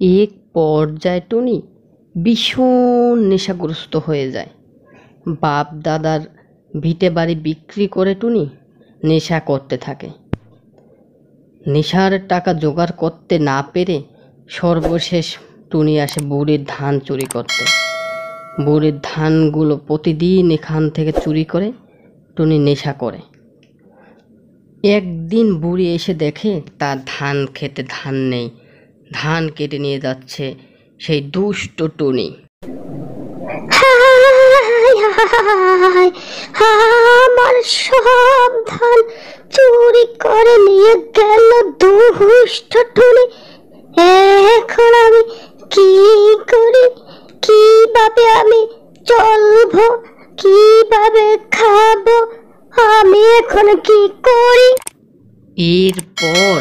এক পর্যায়ে টুনি ভীষণ নেশাগ্রস্ত হয়ে যায়। বাপ দাদার ভিটে বাড়ি বিক্রি করে টুনি নেশা করতে থাকে। নেশার টাকা জোগাড় করতে না পেরে সর্বশেষ টুনি আসে বুড়ির ধান চুরি করতে। বুড়ির ধানগুলো প্রতিদিন এখান থেকে চুরি করে টুনি নেশা করে। একদিন বুড়ি এসে দেখে তার ধান খেতে ধান নেই, ধান কেটে নিয়ে যাচ্ছে সেই দুষ্ট টুনি। আমার সব ধান চুরি করে নিয়ে গেল দুষ্ট টুনি। এখন আমি কি করি? কিভাবে আমি চলবো? কিভাবে খাবো? আমি এখন কি করি? এরপর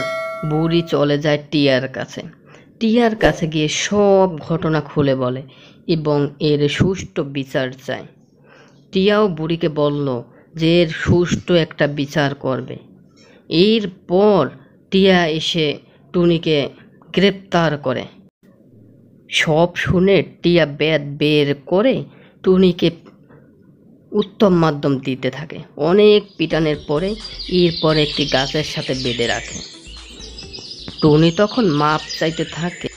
বুড়ি চলে যায় টিয়ার কাছে। টিয়ার কাছে গিয়ে সব ঘটনা খুলে বলে এবং এর সুষ্ঠু বিচার চায়। টিয়াও বুড়িকে বলল যে এর সুষ্ঠু একটা বিচার করবে। এরপর টিয়া এসে টুনিকে গ্রেপ্তার করে। সব শুনে টিয়া বেত বের করে টুনিকে উত্তম মাধ্যম দিতে থাকে। অনেক পিটানের পরে এরপর একটি গাছের সাথে বেঁধে রাখে। টুনি তখন মাপ চাইতে থাকে।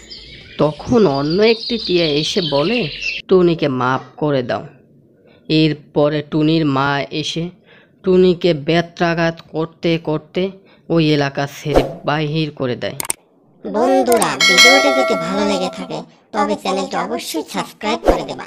তখন অন্য একটি টিয়া এসে বলে টুনিকে মাপ করে দাও। এরপরে টুনির মা এসে টুনিকে বেত্রাঘাত করতে করতে ওই এলাকা ছেড়ে বাহির করে দেয়। বন্ধুরা, ভিডিওটি যদি ভালো লেগে থাকে তবে চ্যানেলটি অবশ্যই সাবস্ক্রাইব করে দেবা।